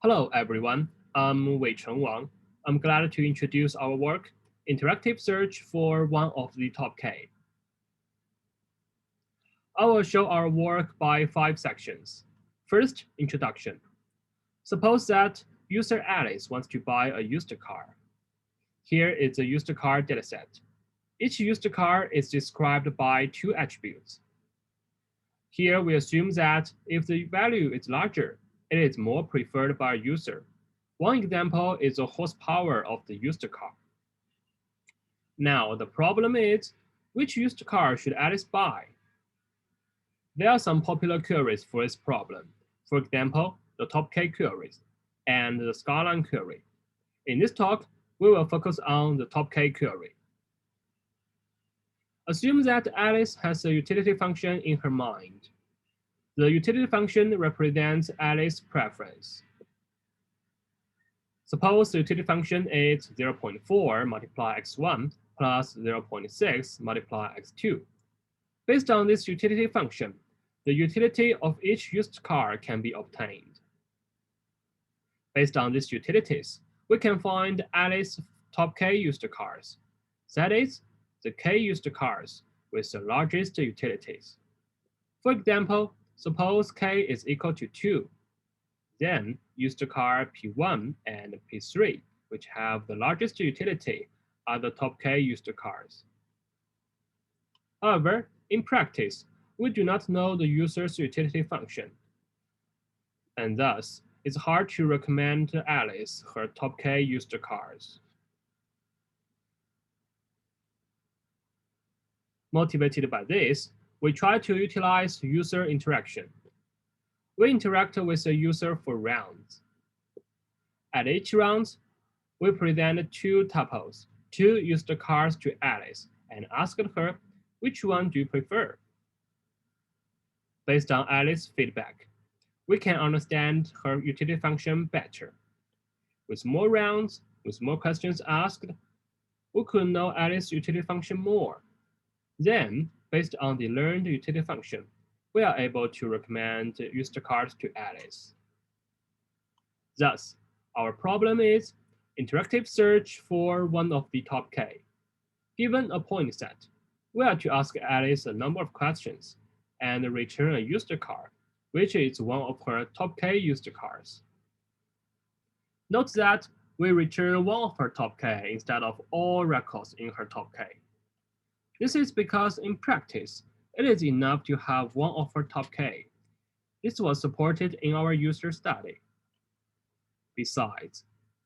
Hello, everyone. I'm Weicheng Wang. I'm glad to introduce our work, Interactive Search for One of the Top K. I will show our work by 5 sections. First, introduction. Suppose that user Alice wants to buy a used car. Here is a used car dataset. Each used car is described by 2 attributes. Here we assume that if the value is larger, it is more preferred by a user. One example is the horsepower of the used car. Now, the problem is, which used car should Alice buy? There are some popular queries for this problem. For example, the top K queries and the skyline query. In this talk, we will focus on the top K query. Assume that Alice has a utility function in her mind. The utility function represents Alice's preference. Suppose the utility function is 0.4 multiply x1 plus 0.6 multiply x2. Based on this utility function, the utility of each used car can be obtained. Based on these utilities, we can find Alice's top K used cars. That is, the K used cars with the largest utilities. For example, suppose K is equal to 2. Then used car P1 and P3, which have the largest utility, are the top K used cars. However, in practice, we do not know the user's utility function, and thus it's hard to recommend to Alice her top K used cars. Motivated by this, we try to utilize user interaction. We interact with the user for rounds. At each round, we present 2 tuples, 2 used cars to Alice, and asked her, which one do you prefer? Based on Alice's feedback, we can understand her utility function better. With more rounds, with more questions asked, we could know Alice's utility function more. Then, based on the learned utility function, we are able to recommend used cars to Alice. Thus, our problem is interactive search for one of the top K. Given a point set, we are to ask Alice a number of questions and return a used car, which is one of her top K used cars. Note that we return one of her top K instead of all records in her top K. This is because in practice, it is enough to have one of her top K. This was supported in our user study. Besides,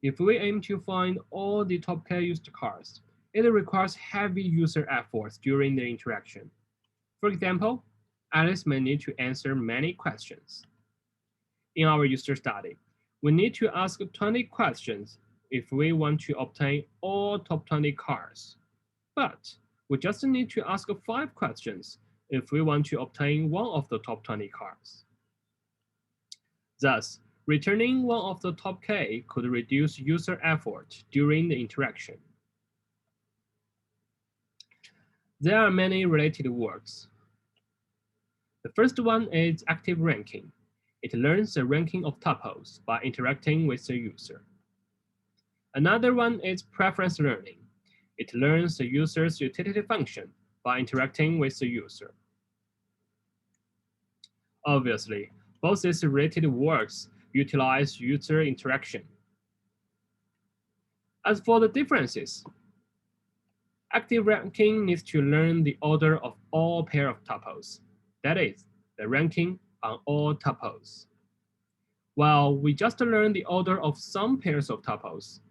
if we aim to find all the top K used cars, it requires heavy user efforts during the interaction. For example, Alice may need to answer many questions. In our user study, we need to ask 20 questions if we want to obtain all top 20 cars. But we just need to ask 5 questions if we want to obtain one of the top 20 cars. Thus, returning one of the top K could reduce user effort during the interaction. There are many related works. The first one is active ranking. It learns the ranking of tuples by interacting with the user. Another one is preference learning. It learns the user's utility function by interacting with the user. Obviously, both these related works utilize user interaction. As for the differences, active ranking needs to learn the order of all pair of tuples, that is, the ranking on all tuples. While we just learn the order of some pairs of tuples,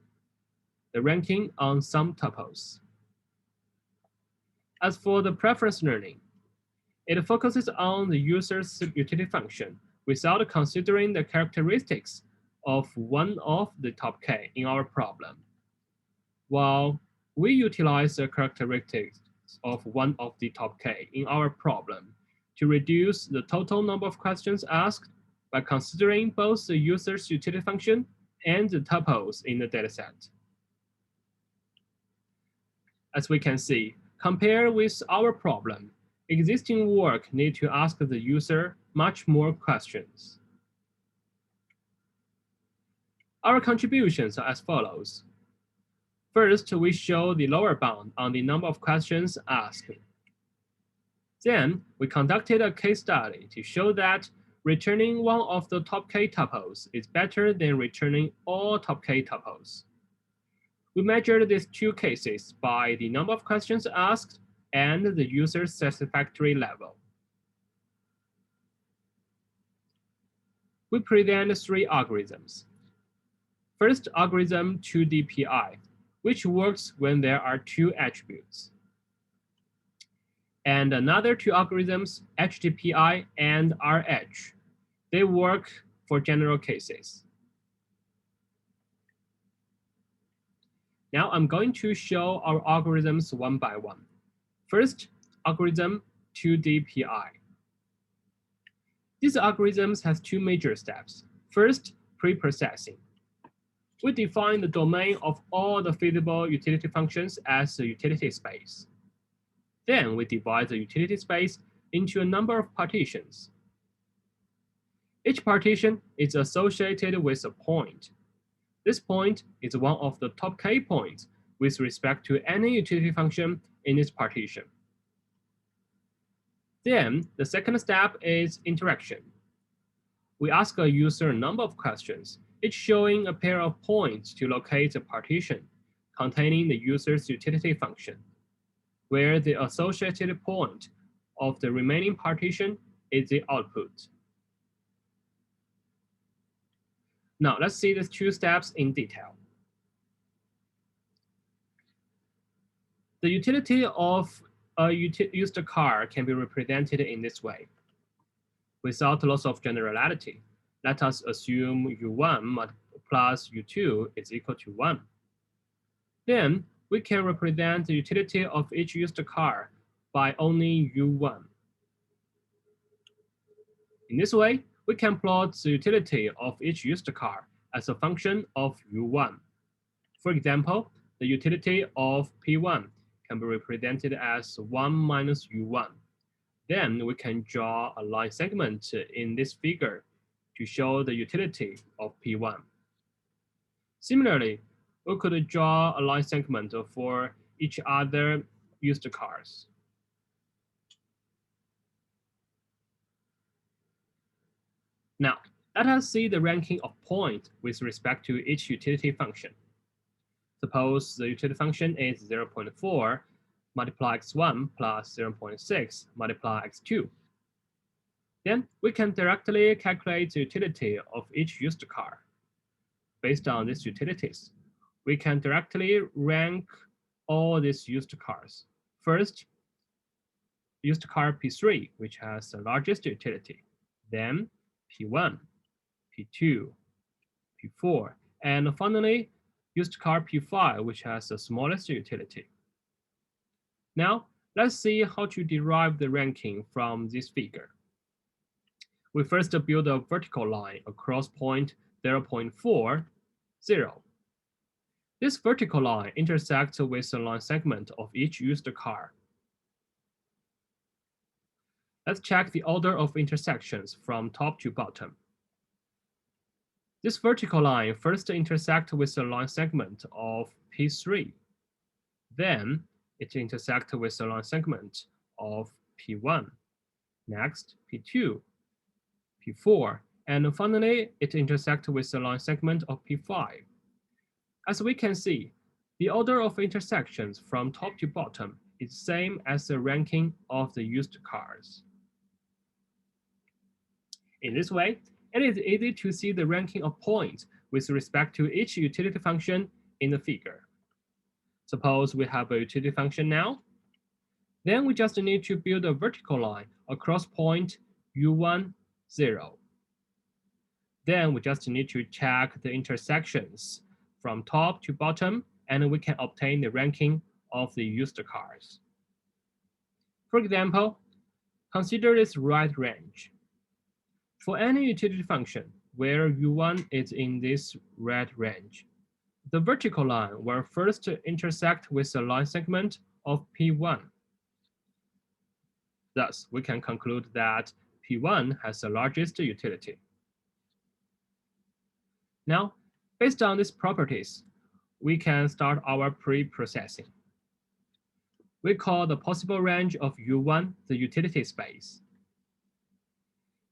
the ranking on some tuples. As for the preference learning, it focuses on the user's utility function without considering the characteristics of one of the top K in our problem. While we utilize the characteristics of one of the top K in our problem to reduce the total number of questions asked by considering both the user's utility function and the tuples in the dataset. As we can see, compared with our problem, existing work need to ask the user much more questions. Our contributions are as follows. First, we show the lower bound on the number of questions asked. Then, we conducted a case study to show that returning one of the top k tuples is better than returning all top k tuples. We measured these two cases by the number of questions asked and the user's satisfactory level. We present three algorithms. First algorithm 2DPI, which works when there are two attributes. And another two algorithms, HDPI and RH. They work for general cases. Now I'm going to show our algorithms one by one. First, algorithm 2DPI. This algorithm has two major steps. First, pre-processing. We define the domain of all the feasible utility functions as a utility space. Then we divide the utility space into a number of partitions. Each partition is associated with a point. This point is one of the top k points with respect to any utility function in its partition. Then the second step is interaction. We ask a user a number of questions, each showing a pair of points to locate a partition containing the user's utility function, where the associated point of the remaining partition is the output. Now let's see these two steps in detail. The utility of a used car can be represented in this way. Without loss of generality, let us assume U1 plus U2 is equal to 1. Then we can represent the utility of each used car by only U1. In this way, we can plot the utility of each used car as a function of U1. For example, the utility of P1 can be represented as 1 minus U1. Then we can draw a line segment in this figure to show the utility of P1. Similarly, we could draw a line segment for each other used cars. Now, let us see the ranking of points with respect to each utility function. Suppose the utility function is 0.4 multiply x1 plus 0.6 multiply x2. Then we can directly calculate the utility of each used car. Based on these utilities, we can directly rank all these used cars. First, used car P3, which has the largest utility. Then P1, P2, P4, and finally, used car P5, which has the smallest utility. Now, let's see how to derive the ranking from this figure. We first build a vertical line across point 0.4, 0. This vertical line intersects with the line segment of each used car. Let's check the order of intersections from top to bottom. This vertical line first intersects with the line segment of P3. Then it intersects with the line segment of P1. Next, P2, P4, and finally, it intersects with the line segment of P5. As we can see, the order of intersections from top to bottom is the same as the ranking of the used cars. In this way, it is easy to see the ranking of points with respect to each utility function in the figure. Suppose we have a utility function now. Then we just need to build a vertical line across point U1, 0. Then we just need to check the intersections from top to bottom, and we can obtain the ranking of the used cars. For example, consider this right range. For any utility function where U1 is in this red range, the vertical line will first intersect with the line segment of P1. Thus, we can conclude that P1 has the largest utility. Now, Based on these properties, we can start our pre-processing. We call the possible range of U1 the utility space.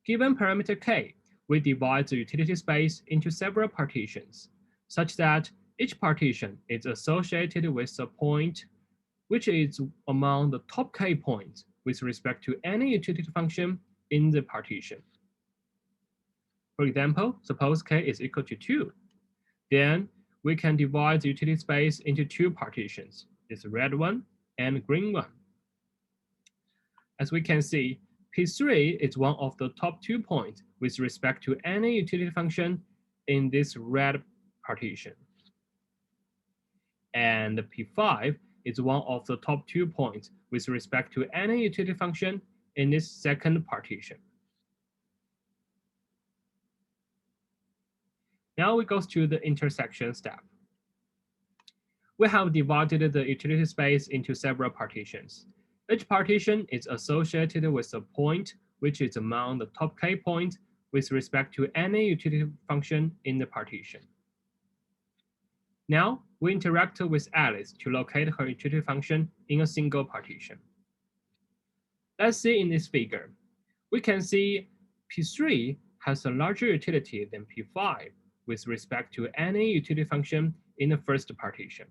Given parameter k, we divide the utility space into several partitions, such that each partition is associated with a point which is among the top k points with respect to any utility function in the partition. For example, suppose k is equal to 2. Then we can divide the utility space into two partitions, this red one and green one. As we can see, P3 is one of the top 2 points with respect to any utility function in this red partition. And P5 is one of the top 2 points with respect to any utility function in this second partition. Now we go to the intersection step. We have divided the utility space into several partitions. Each partition is associated with a point which is among the top k points with respect to any utility function in the partition. Now, we interact with Alice to locate her utility function in a single partition. Let's see in this figure. We can see P3 has a larger utility than P5 with respect to any utility function in the first partition.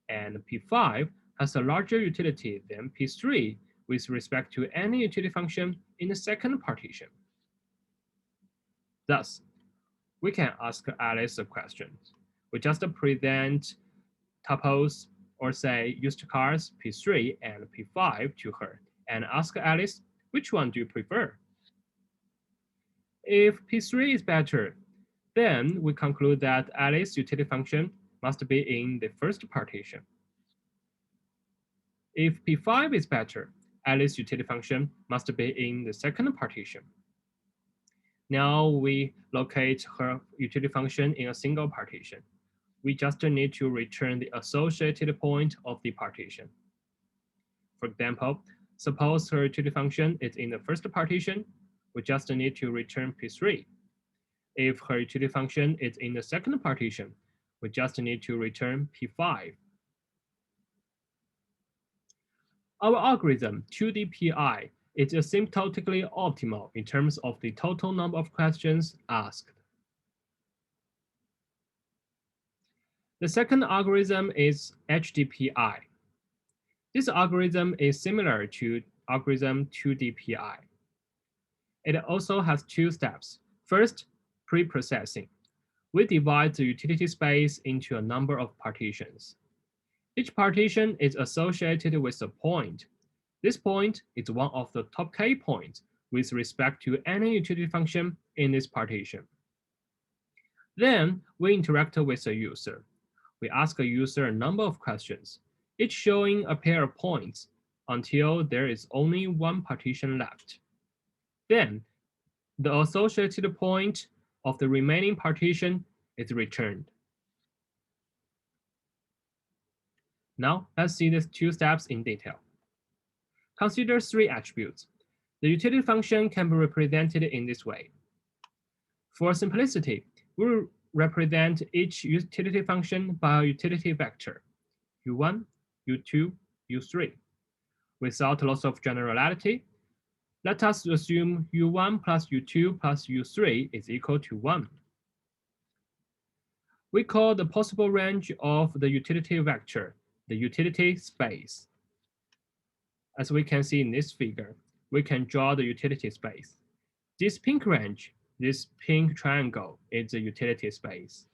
And P5 has a larger utility than P3 with respect to any utility function in the second partition. Thus, we can ask Alice a question. We just present tuples or say used cars P3 and P5 to her and ask Alice, which one do you prefer? If P3 is better, then we conclude that Alice's utility function must be in the first partition. If P5 is better, Alice's utility function must be in the second partition. Now we locate her utility function in a single partition. We just need to return the associated point of the partition. For example, suppose her utility function is in the first partition, we just need to return P3. If her utility function is in the second partition, we just need to return P5. Our algorithm, 2DPI, is asymptotically optimal in terms of the total number of questions asked. The second algorithm is HDPI. This algorithm is similar to algorithm 2DPI. It also has two steps. First, pre-processing. We divide the utility space into a number of partitions. Each partition is associated with a point. This point is one of the top k points with respect to any utility function in this partition. Then we interact with a user. We ask a user a number of questions, each showing a pair of points until there is only one partition left. Then the associated point of the remaining partition is returned. Now let's see these two steps in detail. Consider three attributes. The utility function can be represented in this way. For simplicity, we will represent each utility function by a utility vector, U1, U2, U3. Without loss of generality, let us assume U1 plus U2 plus U3 is equal to 1. We call the possible range of the utility vector the utility space. As we can see in this figure, we can draw the utility space. This pink range, this pink triangle, is the utility space.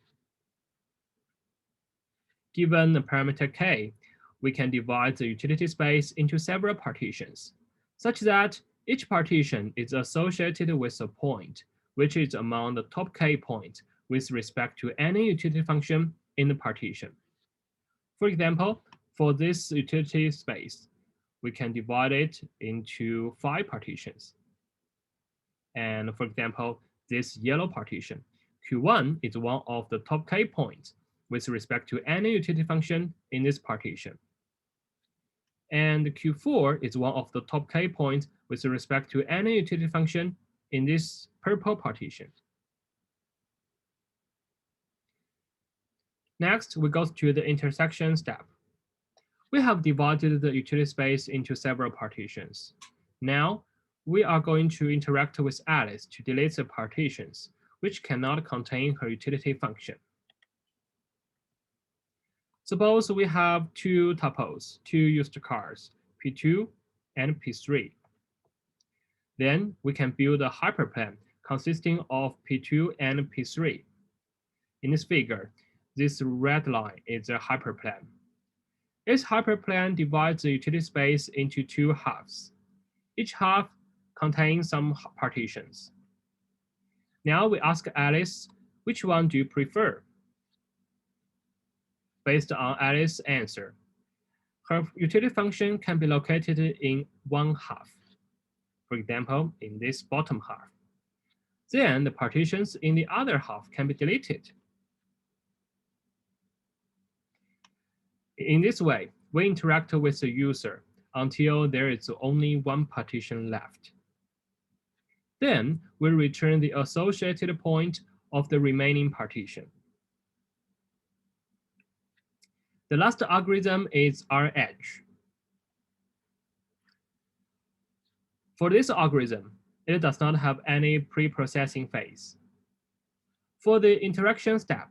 Given the parameter k, we can divide the utility space into several partitions, such that each partition is associated with a point, which is among the top k points with respect to any utility function in the partition. For example, for this utility space, we can divide it into 5 partitions. And for example, this yellow partition, Q1 is one of the top k points with respect to any utility function in this partition. And Q4 is one of the top k points with respect to any utility function in this purple partition. Next, we go to the intersection step. We have divided the utility space into several partitions. Now, we are going to interact with Alice to delete the partitions which cannot contain her utility function. Suppose we have two tuples, two used cars, P2 and P3. Then we can build a hyperplane consisting of P2 and P3. In this figure, this red line is a hyperplane. This hyperplane divides the utility space into two halves. Each half contains some partitions. Now we ask Alice, which one do you prefer? Based on Alice's answer, her utility function can be located in one half. For example, in this bottom half. Then the partitions in the other half can be deleted. In this way, we interact with the user until there is only one partition left. Then we return the associated point of the remaining partition. The last algorithm is RH. For this algorithm, it does not have any pre-processing phase. For the interaction step,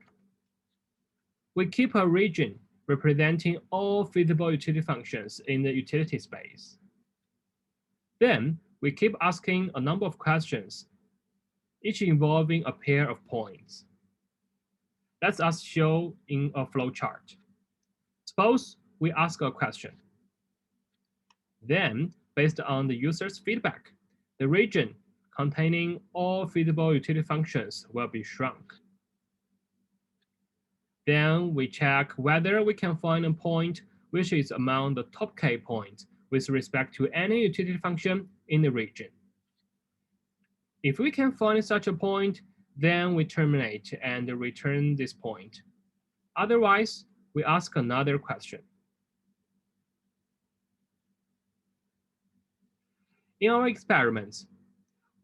we keep a region representing all feasible utility functions in the utility space. Then we keep asking a number of questions, each involving a pair of points. Let's us show in a flowchart. Suppose we ask a question. Then, based on the user's feedback, the region containing all feasible utility functions will be shrunk. Then we check whether we can find a point which is among the top k points with respect to any utility function in the region. If we can find such a point, then we terminate and return this point. Otherwise, we ask another question. In our experiments,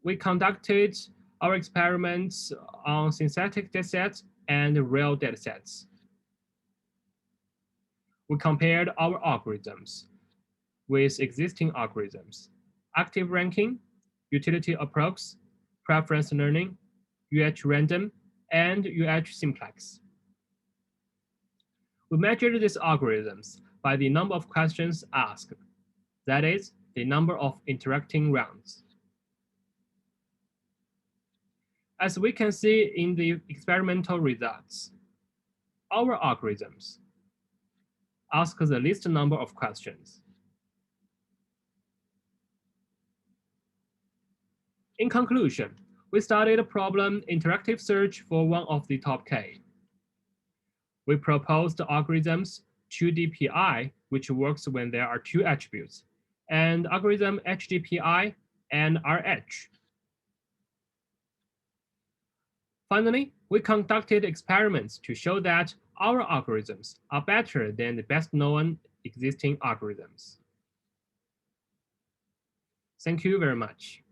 we conducted our experiments on synthetic datasets and real datasets. We compared our algorithms with existing algorithms, active ranking, utility approx, preference learning, UH random, and UH simplex. We measured these algorithms by the number of questions asked, that is, the number of interacting rounds. As we can see in the experimental results, our algorithms ask the least number of questions. In conclusion, we studied a problem interactive search for one of the top K. We proposed algorithms 2DPI, which works when there are two attributes, and algorithm HDPI and RH. Finally, we conducted experiments to show that our algorithms are better than the best-known existing algorithms. Thank you very much.